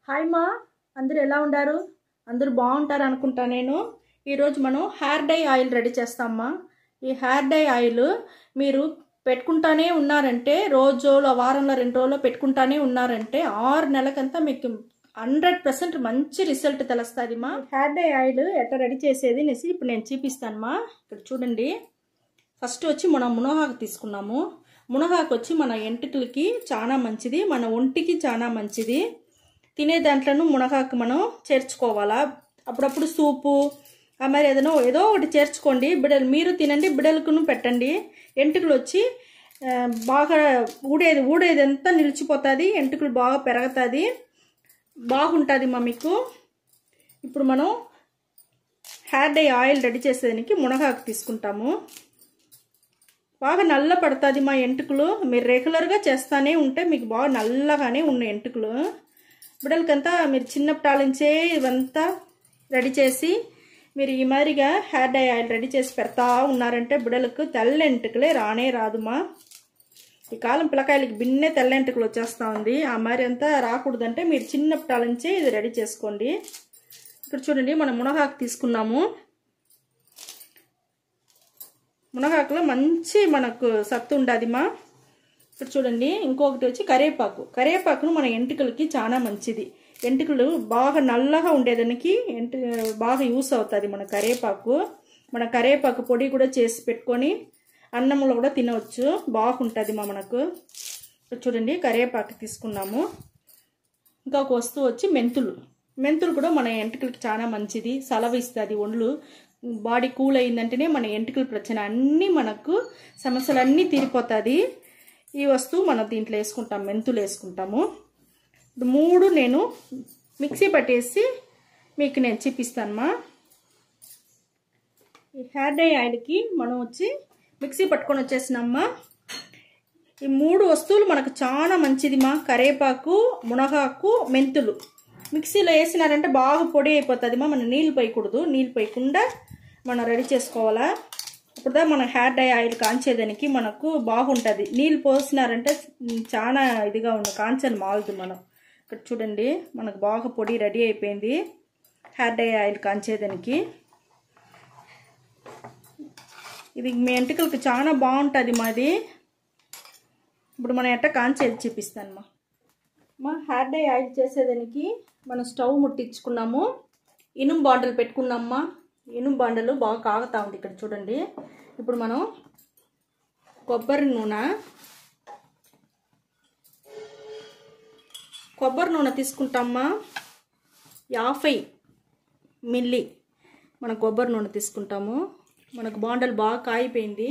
Hi మా, అందరూ ఎలా ఉండారు? అందరూ బాగుంటారు అనుకుంటా. నేను ఈరోజు మనం హెయిర్ డై ఆయిల్ రెడీ చేస్తామా. ఈ హెయిర్ డై ఆయిల్ మీరు పెట్టుకుంటానే ఉన్నారంటే, రోజులో వారంలో 2 రోజుల్లో పెట్టుకుంటానే ఉన్నారంటే 6 నెలలకంతా మీకు 100% మంచి రిజల్ట్ తెలుస్తుంది మా. హెయిర్ డై ఆయిల్ ఎట్లా రెడీ చేసేది అనేసి ఇప్పుడు నేను చూపిస్తాను మా. ఇక్కడ చూడండి, ఫస్ట్ వచ్చి మనం మునగాకు తీసుకున్నాము. మునగాకు వచ్చి మన ఎంటికలకి చాలా మంచిది, మన ఒంటికి చాలా మంచిది. తినే దాంట్లోనూ మునగాకు మనం చేర్చుకోవాలా. అప్పుడప్పుడు సూపు మరి ఏదో ఒకటి చేర్చుకోండి. బిడ్డలు మీరు తినండి, బిడ్డలకును పెట్టండి. ఎంటుకలు వచ్చి బాగా ఊడేది అంతా నిలిచిపోతుంది, ఎంటుకలు బాగా పెరుగుతుంది, బాగుంటుంది మా మీకు. ఇప్పుడు మనం హెయిర్ డై ఆయిల్ రెడీ చేసేదానికి మునగాకు తీసుకుంటాము. బాగా నల్ల పడుతుంది మా ఎంటుకలు. మీరు రెగ్యులర్గా చేస్తూనే ఉంటే మీకు బాగా నల్లగానే ఉన్నాయి ఎంటుకలు. బిడ్డలకంతా మీరు చిన్నప్పటి నుంచే ఇవంతా రెడీ చేసి మీరు ఈ మాదిరిగా హెయిర్ డై ఆయిల్ రెడీ చేసి పెడతా ఉన్నారంటే బిడ్డలకు తెల్ల ఎంటుకలే రాదుమా. ఈ కాలం పిల్లకాయలకి బిన్నే తెల్ల ఎంటుకలు వచ్చేస్తూ ఉంది. ఆ మరి అంతా రాకూడదంటే మీరు చిన్నప్పటి నుంచే ఇది రెడీ చేసుకోండి. ఇక్కడ చూడండి, మనం మునగాకు తీసుకున్నాము. మునగాకులో మంచి మనకు సత్తు ఉండదు మా. ఇక్కడ చూడండి, ఇంకొకటి వచ్చి కరివేపాకును మన ఎంటుకలకి చాలా మంచిది. ఎంటుకలు బాగా నల్లగా ఉండేదానికి బాగా యూస్ అవుతుంది మన కరివేపాకు. మన కరివేపాకు పొడి కూడా చేసి పెట్టుకొని అన్నంలో కూడా తినవచ్చు, బాగుంటుంది మా మనకు. చూడండి, కరివేపాకు తీసుకున్నాము. ఇంకొక వస్తువు వచ్చి మెంతులు కూడా మన ఎంటుకలకి చాలా మంచిది, సలవ ఇస్తుంది. ఒళ్ళు బాడీ కూల్ అయిందంటేనే మన ఎంటుకల ప్రచన అన్నీ మనకు సమస్యలన్నీ తీరిపోతుంది. ఈ వస్తువు మనం దీంట్లో వేసుకుంటాం, మెంతులు వేసుకుంటాము. 3 నేను మిక్సీ పట్టేసి మీకు నేను చూపిస్తానమ్మా. ఈ హెయిర్ డై ఆయిల్కి మనం వచ్చి మిక్సీ పట్టుకొని వచ్చేసినమ్మా. ఈ 3 వస్తువులు మనకు చాలా మంచిది మా. కరివేపాకు, మునగాకు, మెంతులు మిక్సీలో వేసినారంటే బాగా పొడి అయిపోతుంది మా. మనం నీళ్ళు పోయకూడదు, నీళ్ళు పోయకుండా మనం రెడీ చేసుకోవాలా. అప్పుడుదా మన హెయిర్ డై ఆయిల్ కాంచేదానికి మనకు బాగుంటుంది. నీళ్ళు పోసినారంటే చాలా ఇదిగా ఉన్న కాంచని మాలదు మనం. ఇక్కడ చూడండి, మనకు బాగా పొడి రెడీ అయిపోయింది హెయిర్ డై ఆయిల్ కాంచేదానికి. ఇది మీ ఎంటికలకు చాలా బాగుంటుంది మాది. ఇప్పుడు మనం ఎట్లా కాంచేది చూపిస్తాను మా. హెయిర్ డై ఆయిల్ చేసేదానికి మనం స్టవ్ ముట్టించుకున్నాము, ఇనుము బాండలు పెట్టుకున్నామా. ఇనుము బాండలు బాగా కాగుతూ ఉంది. ఇక్కడ చూడండి, ఇప్పుడు మనం కొబ్బరి నూనె తీసుకుంటామా. 50 మిల్లీ మన కొబ్బరి నూనె తీసుకుంటాము. మనకు బాండలు బాగా కాగిపోయింది.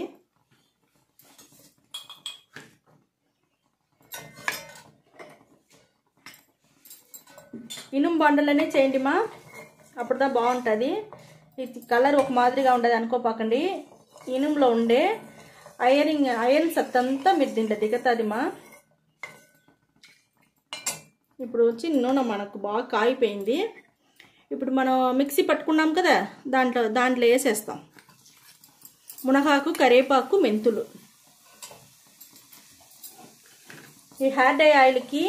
ఇనుము బాండలనే చేయండి మా, అప్పుడుదా బాగుంటుంది. ఇది కలర్ ఒక మాదిరిగా ఉండదు అనుకోపాకండి. ఇనుములో ఉండే ఐరన్ సత్తంతా మీరు దీంట్లో దిగుతుంది మా. ఇప్పుడు వచ్చి నూనె మనకు బాగా కాగిపోయింది. ఇప్పుడు మనం మిక్సీ పట్టుకున్నాం కదా, దాంట్లో వేసేస్తాం మునగాకు, కరివేపాకు, మెంతులు. ఈ హెయిర్ డై ఆయిల్కి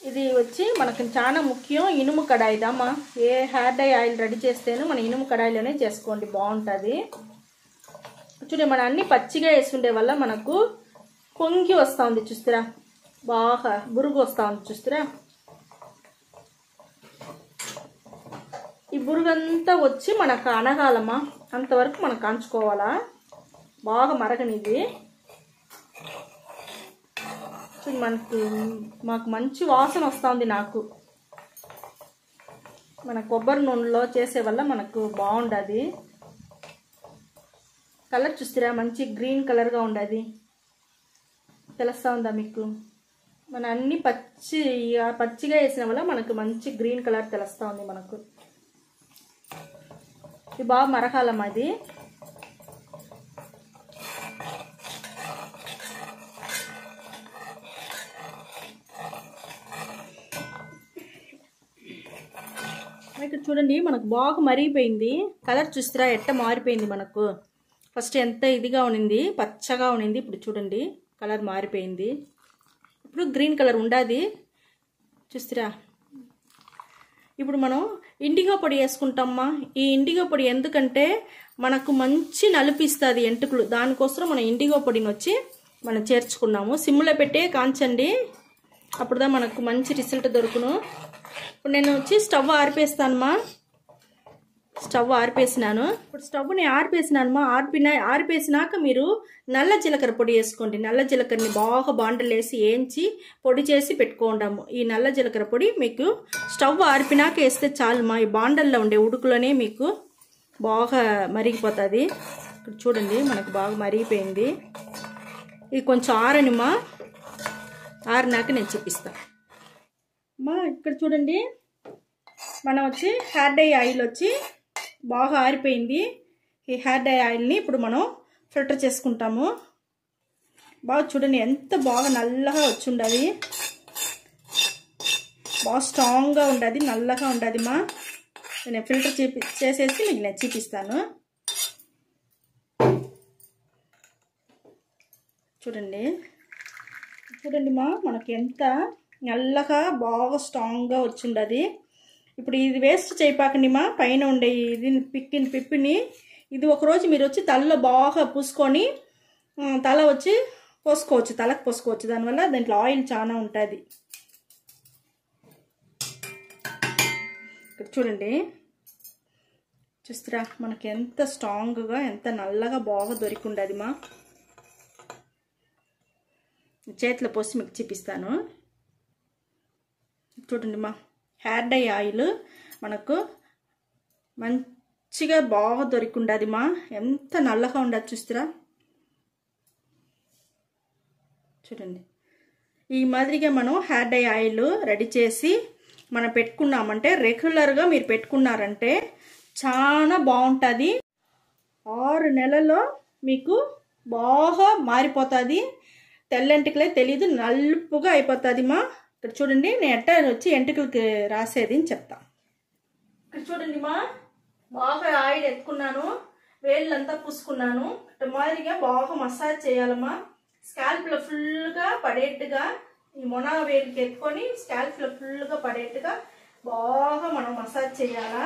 ఇది వచ్చి మనకు చాలా ముఖ్యం, ఇనుము కడాయిదామా. ఏ హెయిర్ డై ఆయిల్ రెడీ చేస్తేనో మన ఇనుము కడాయిలోనే చేసుకోండి, బాగుంటుంది. చూడండి, మన అన్ని పచ్చిగా వేసుకుండే వల్ల మనకు పొంగి వస్తూ ఉంది చూస్తారా, బాగా బురుగు వస్తూ ఉంది చూస్తారా. ఈ బురుగంతా వచ్చి మనకు అనగాలమ్మా, అంతవరకు మనం కాంచుకోవాలా. బాగా మరగనిది. మాకు మంచి వాసన వస్తుంది. నాకు మన కొబ్బరి నూనెలో చేసే వల్ల మనకు బాగుండదు. కలర్ చూస్తారా, మంచి గ్రీన్ కలర్గా ఉండదు, తెలుస్తూ ఉందా మీకు. మన అన్ని పచ్చిగా వేసిన వల్ల మనకు మంచి గ్రీన్ కలర్ తెలుస్తూ ఉంది మనకు. ఇది బాగా మరకాలమ్మా. అది ఇక్కడ చూడండి, మనకు బాగా మరిగిపోయింది. కలర్ చూస్తారా ఎట్ట మారిపోయింది మనకు. ఫస్ట్ ఎంత ఇదిగా ఉన్నింది, పచ్చగా ఉన్నింది. ఇప్పుడు చూడండి కలర్ మారిపోయింది. ఇప్పుడు గ్రీన్ కలర్ ఉండాది. చూస్తురా. ఇప్పుడు మనం ఇండిగో పొడి వేసుకుంటామా. ఈ ఇండిగో పొడి ఎందుకంటే మనకు మంచి నలిపిస్తుంది ఎంటుకలు. దానికోసం మనం ఇండిగో పొడిని వచ్చి మనం చేర్చుకున్నాము. సిమ్లో పెట్టే కాంచండి, అప్పుడుదా మనకు మంచి రిజల్ట్ దొరుకును. ఇప్పుడు నేను వచ్చి స్టవ్ ఆరిపేస్తానమ్మా. స్టవ్ ఆరిపేసినాను. ఇప్పుడు స్టవ్ని ఆరిపేసినానమ్మా. ఆరిపేసినాక మీరు నల్ల జీలకర్ర పొడి వేసుకోండి. నల్ల జీలకర్రని బాగా బాండలు వేసి వేయించి పొడి చేసి పెట్టుకోండాము. ఈ నల్ల జీలకర్ర పొడి మీకు స్టవ్ ఆరిపినాక వేస్తే చాలుమా. ఈ బాండల్లో ఉండే ఉడుకులోనే మీకు బాగా మరిగిపోతుంది. ఇక్కడ చూడండి మనకు బాగా మరిగిపోయింది. ఇది కొంచెం ఆరనిమా. ఆరినాక నేను చూపిస్తాను అమ్మా. ఇక్కడ చూడండి మనం వచ్చి హెయిర్ డై ఆయిల్ వచ్చి బాగా ఆరిపోయింది. ఈ హెయిర్ డై ఆయిల్ని ఇప్పుడు మనం ఫిల్టర్ చేసుకుంటాము. బాగా చూడండి ఎంత బాగా నల్లగా వచ్చి ఉండదు, బాగా స్ట్రాంగ్గా ఉండదు, నల్లగా ఉండదు మా. నేను ఫిల్టర్ చేసేసి మీకు నేను చూపిస్తాను. చూడండి చూడండి మా, మనకి ఎంత నల్లగా బాగా స్ట్రాంగ్గా వచ్చి ఉండదు. ఇప్పుడు ఇది వేస్ట్ చేయపాకండి మా. పైన ఉండే ఇది పిప్పిని ఇది ఒకరోజు మీరు వచ్చి తలలో బాగా పూసుకొని తల వచ్చి పోసుకోవచ్చు, తలకు పోసుకోవచ్చు. దానివల్ల దాంట్లో ఆయిల్ చాలా ఉంటుంది. ఇక్కడ చూడండి చూస్తారా మనకి ఎంత స్ట్రాంగ్గా ఎంత నల్లగా బాగా దొరికి ఉండదు మా. చేతిలో పోసి మీకు చూపిస్తాను. చూడండి మా, హెయిర్ డై ఆయిల్ మనకు మంచిగా బాగా దొరికి ఉండదు మా. ఎంత నల్లగా ఉండదు చూస్తారా. చూడండి ఈ మాదిరిగా మనం హెయిర్ డై ఆయిల్ రెడీ చేసి మనం పెట్టుకున్నామంటే, రెగ్యులర్గా మీరు పెట్టుకున్నారంటే చాలా బాగుంటుంది. 6 నెలల్లో మీకు బాగా మారిపోతుంది. తెల్లంటికలే తెలీదు, నలుపుగా అయిపోతుంది మా. ఇక్కడ చూడండి నేను ఎట్టా వచ్చి ఎంటుకలకి రాసేది అని చెప్తా. ఇక్కడ చూడండి మా, బాగా ఆయిల్ ఎత్తుకున్నాను, వేళ్ళంతా పూసుకున్నాను. ఇట్లా మాదిరిగా బాగా మసాజ్ చేయాలమ్మా. స్కాల్ప్లో ఫుల్గా పడేట్టుగా ఈ మొన వేలికి ఎత్తుకొని స్కాల్ప్లో ఫుల్గా పడేట్టుగా బాగా మనం మసాజ్ చేయాలా.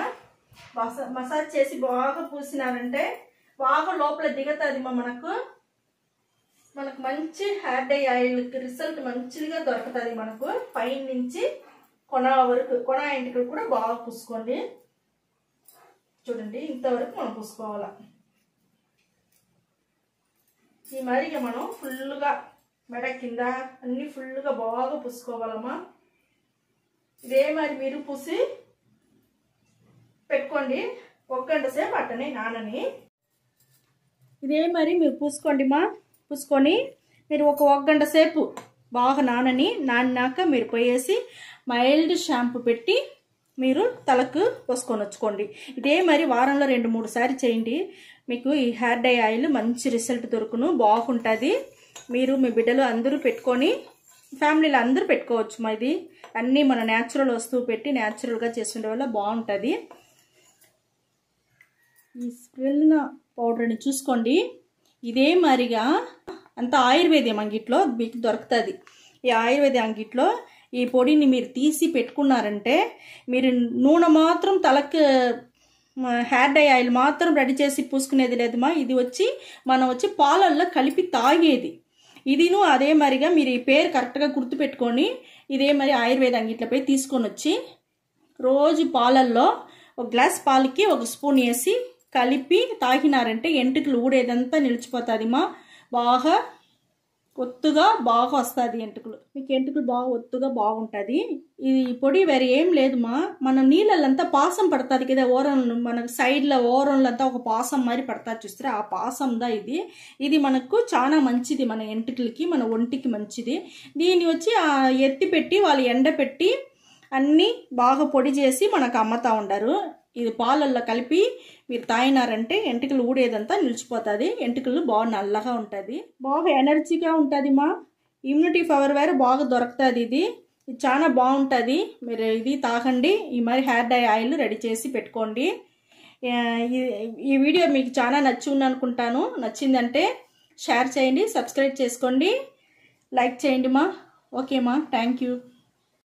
మసాజ్ చేసి బాగా పూసినారంటే బాగా లోపల దిగుతుంది మా. మనకు మంచి హెయిర్ డై ఆయిల్ రిజల్ట్ మంచిగా దొరుకుతుంది మనకు. పైన నుంచి కొన వరకు, కొన ఇంటికి కూడా బాగా పూసుకోండి. చూడండి ఇంతవరకు మనం పూసుకోవాలా. ఈ మరిగా మనం ఫుల్గా మెడ కింద అన్ని ఫుల్గా బాగా పూసుకోవాలమ్మా. ఇదే మరి మీరు పూసి పెట్టుకోండి. 1 గంట సేపు అట్టనే నానని. ఇదే మరి మీరు పూసుకోండి మా. పూసుకొని మీరు ఒక గంట సేపు బాగా నానినాక మీరు పోయేసి మైల్డ్ షాంపూ పెట్టి మీరు తలకు పోసుకొని వచ్చుకోండి. ఇదే మరి వారంలో 2-3 సార్లు చేయండి. మీకు ఈ హెయిర్ డై ఆయిల్ మంచి రిజల్ట్ దొరుకును, బాగుంటుంది. మీరు మీ బిడ్డలు అందరూ పెట్టుకొని ఫ్యామిలీలో అందరూ పెట్టుకోవచ్చు మా. ఇది అన్నీ మన న్యాచురల్ వస్తువు పెట్టి న్యాచురల్గా చేస్తుండే వల్ల బాగుంటుంది. ఈ స్ప్రెల్నా పౌడర్ని చూసుకోండి. ఇదే మరిగా అంత ఆయుర్వేదం అంగిట్లో మీకు దొరుకుతుంది. ఈ ఆయుర్వేద అంగిట్లో ఈ పొడిని మీరు తీసి పెట్టుకున్నారంటే మీరు నూనె మాత్రం తలకు హెయిర్ డై ఆయిల్ మాత్రం రెడీ చేసి పూసుకునేది లేదు మా. ఇది వచ్చి మనం వచ్చి పాలల్లో కలిపి తాగేది. ఇదిను అదే మరిగా మీరు ఈ పేరు కరెక్ట్గా గుర్తుపెట్టుకొని ఇదే మరి ఆయుర్వేద అంగిట్లపై తీసుకొని వచ్చి రోజు పాలల్లో 1 గ్లాస్ పాలకి 1 స్పూన్ వేసి కలిపి తాగినారంటే ఎంటుకలు ఊడేదంతా నిలిచిపోతుంది మా. బాగా ఒత్తుగా బాగా వస్తుంది ఎంటుకలు. మీకు ఎంటుకలు బాగా ఒత్తుగా బాగుంటుంది. ఇది పొడి వేరే ఏం లేదు మా. మన నీళ్ళంతా పాసం పడుతుంది కదా, ఓరంలో మన సైడ్లో ఓరంలంతా ఒక పాసం మరి పడుతుంది చూస్తారా, ఆ పాసందా ఇది. ఇది మనకు చాలా మంచిది, మన ఎంటుకలకి మన ఒంటికి మంచిది. దీన్ని వచ్చి ఎత్తి పెట్టి వాళ్ళు ఎండపెట్టి అన్నీ బాగా పొడి చేసి మనకు అమ్ముతూ ఉండరు. ఇది పాలల్లో కలిపి మీరు తాగినారంటే ఎంటుకలు ఊడేదంతా నిలిచిపోతుంది. ఎంటుకలు బాగా నల్లగా ఉంటుంది, బాగా ఎనర్జీగా ఉంటుంది మా. ఇమ్యూనిటీ పవర్ వేరే బాగా దొరుకుతుంది. ఇది చాలా బాగుంటుంది. మీరు ఇది తాగండి. ఈ మరి హెయిర్ డై ఆయిల్ రెడీ చేసి పెట్టుకోండి. ఈ వీడియో మీకు చాలా నచ్చింది అనుకుంటాను. నచ్చిందంటే షేర్ చేయండి, సబ్స్క్రైబ్ చేసుకోండి, లైక్ చేయండి మా. ఓకే మా, థ్యాంక్ యూ.